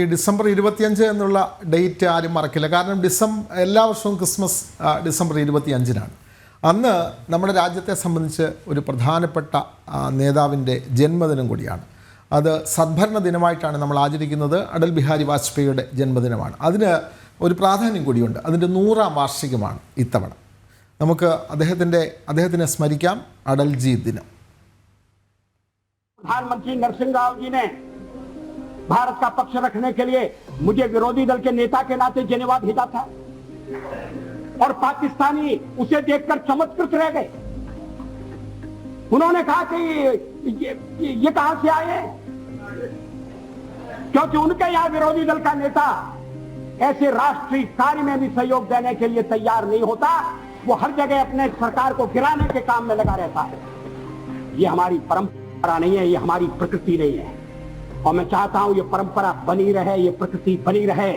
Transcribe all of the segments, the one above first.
ഈ ഡിസംബർ 25 എന്നുള്ള ഡേറ്റ് ആരും മറക്കില്ല. കാരണം എല്ലാ വർഷവും ക്രിസ്മസ് ഡിസംബർ 25-നാണ്. അന്ന് നമ്മുടെ രാജ്യത്തെ സംബന്ധിച്ച് ഒരു പ്രധാനപ്പെട്ട നേതാവിൻ്റെ ജന്മദിനം കൂടിയാണ്. അത് സദ്ഭരണ ദിനമായിട്ടാണ് നമ്മൾ ആചരിക്കുന്നത്. അടൽ ബിഹാരി വാജ്പേയിയുടെ ജന്മദിനമാണ്. അതിന് ഒരു പ്രാധാന്യം കൂടിയുണ്ട്. അതിൻ്റെ 100ാം വാർഷികമാണ് ഇത്തവണ. നമുക്ക് അദ്ദേഹത്തിനെ സ്മരിക്കാം. അടൽജി ദിനം. प्रधानमंत्री नरसिंह राव जी ने भारत का पक्ष रखने के लिए मुझे विरोधी दल के नेता के नाते जिनेवा भेजा था और पाकिस्तानी उसे देखकर चमत्कृत रह गए। उन्होंने कहा कि ये कहां से आए, क्योंकि उनके यहां विरोधी दल का नेता ऐसे राष्ट्रीय कार्य में भी सहयोग देने के लिए तैयार नहीं होता। वो हर जगह अपने सरकार को गिराने के काम में लगा रहता है। ये हमारी परंपरा नहीं है, ये हमारी प्रकृति नहीं है और मैं चाहता हूं ये परंपरा बनी रहे, ये प्रकृति बनी रहे।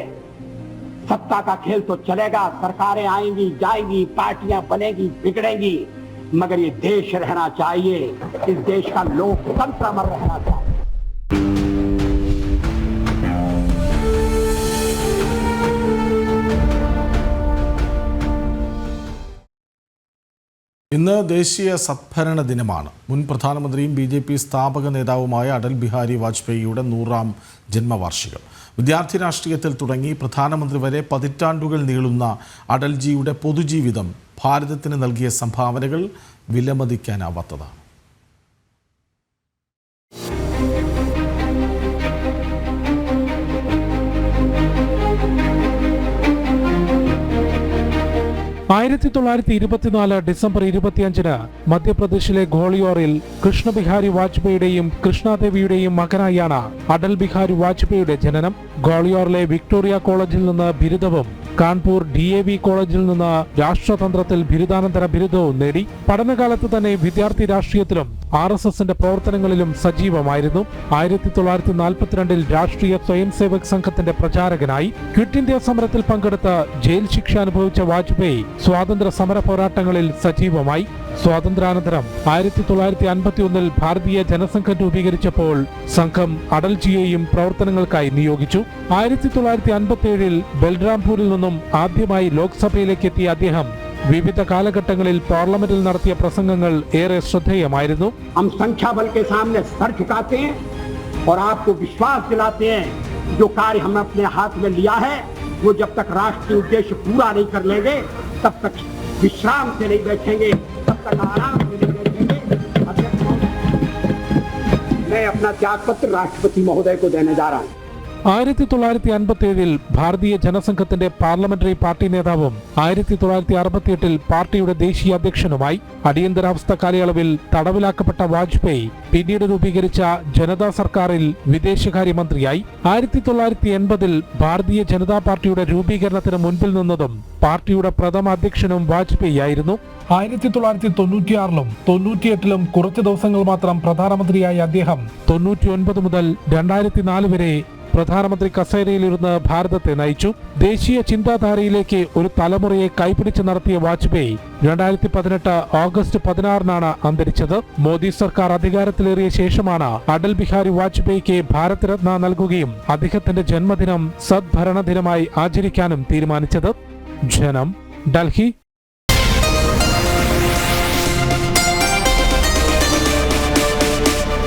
सत्ता का खेल तो चलेगा, सरकारें आएंगी जाएंगी, पार्टियां बनेगी बिगड़ेंगी, मगर ये देश रहना चाहिए। इस देश का लोकतंत्र अमर रहना चाहिए। ഇന്ന് ദേശീയ സദ്ഭരണ ദിനമാണ്. മുൻ പ്രധാനമന്ത്രിയും BJP സ്ഥാപക നേതാവുമായ അടൽ ബിഹാരി വാജ്പേയിയുടെ 100ാം ജന്മവാർഷികം. വിദ്യാർത്ഥി രാഷ്ട്രീയത്തിൽ തുടങ്ങി പ്രധാനമന്ത്രി വരെ പതിറ്റാണ്ടുകൾ നീളുന്ന അടൽജിയുടെ പൊതുജീവിതം ഭാരതത്തിന് നൽകിയ സംഭാവനകൾ വിലമതിക്കാനാവാത്തതാണ്. ഡിസംബർ 25-ന് മധ്യപ്രദേശിലെ ഗ്വാളിയോറിൽ കൃഷ്ണ ബിഹാരി വാജ്പേയിയുടെയും കൃഷ്ണദേവിയുടെയും മകനായാണ് അടൽ ബിഹാരി വാജ്പേയിയുടെ ജനനം. ഗ്വാളിയോറിലെ വിക്ടോറിയ കോളേജിൽ നിന്ന് ബിരുദവും കാൺപൂർ DAV കോളേജിൽ നിന്ന് രാഷ്ട്രതന്ത്രത്തിൽ ബിരുദാനന്തര ബിരുദവും നേടി. പഠനകാലത്ത് തന്നെ വിദ്യാർത്ഥി രാഷ്ട്രീയത്തിലും RSSന്റെ പ്രവർത്തനങ്ങളിലും സജീവമായിരുന്നു. 1942-ൽ രാഷ്ട്രീയ സ്വയംസേവക് സംഘത്തിന്റെ പ്രചാരകനായി. ക്വിറ്റ് ഇന്ത്യ സമരത്തിൽ പങ്കെടുത്ത് ജയിൽ ശിക്ഷ അനുഭവിച്ച വാജ്പേയി സ്വാതന്ത്ര്യ സമര പോരാട്ടങ്ങളിൽ സജീവമായി. സ്വാതന്ത്ര്യാനന്തരം 1951-ൽ ഭാരതീയ ജനസംഘം രൂപീകരിച്ചപ്പോൾ സംഘം അടൽജിയെയും പ്രവർത്തനങ്ങൾക്കായി നിയോഗിച്ചു. 1957-ൽ ബൽറാംപൂരിൽ നിന്നും ആദ്യമായി ലോക്സഭയിലേക്ക് എത്തിയ അദ്ദേഹം വിവിധ കാലഘട്ടങ്ങളിൽ പാർലമെന്റിൽ നടത്തിയ പ്രസംഗങ്ങൾ ഏറെ ശ്രദ്ധേയമായിരുന്നു. हम संख्या बल के सामने सर झुकाते हैं और आपको विश्वास दिलाते हैं जो कार्य हमने अपने हाथ में लिया है वो जब तक राष्ट्रीय उद्देश्य पूरा नहीं कर लेंगे तब तक विश्राम से नहीं बैठेंगे, तब तक आराम से नहीं बैठेंगे। मैं अपना त्यागपत्र राष्ट्रपति महोदय को देने जा रहा हूँ. 1957-ൽ ഭാരതീയ ജനസംഘത്തിന്റെ പാർലമെന്ററി പാർട്ടി നേതാവും 1968-ൽ പാർട്ടിയുടെ ദേശീയ അധ്യക്ഷനുമായി. അടിയന്തരാവസ്ഥ കാലയളവിൽ തടവിലാക്കപ്പെട്ട വാജ്പേയി പിന്നീട് രൂപീകരിച്ച ജനതാ സർക്കാരിൽ വിദേശകാര്യമന്ത്രിയായി. 1980-ൽ ഭാരതീയ ജനതാ പാർട്ടിയുടെ രൂപീകരണത്തിന് മുൻപിൽ നിന്നതും പാർട്ടിയുടെ പ്രഥമ അധ്യക്ഷനും വാജ്പേയി ആയിരുന്നു. 1996-ലും 98-ലും കുറച്ചു ദിവസങ്ങൾ മാത്രം പ്രധാനമന്ത്രിയായ അദ്ദേഹം 99 മുതൽ 2004 വരെ പ്രധാനമന്ത്രി കസേരയിലിരുന്ന് ഭാരതത്തെ നയിച്ചു. ദേശീയ ചിന്താധാരയിലേക്ക് ഒരു തലമുറയെ കൈപിടിച്ച് നടത്തിയ വാജ്പേയി 2018 ഓഗസ്റ്റ് 16-നാണ് അന്തരിച്ചത്. മോദി സർക്കാർ അധികാരത്തിലേറിയ ശേഷമാണ് അടൽ ബിഹാരി വാജ്പേയിക്ക് ഭാരതരത്ന നൽകുകയും അദ്ദേഹത്തിന്റെ ജന്മദിനം സദ്ഭരണ ദിനമായി ആചരിക്കാനും തീരുമാനിച്ചത്. ജനം, ഡൽഹി.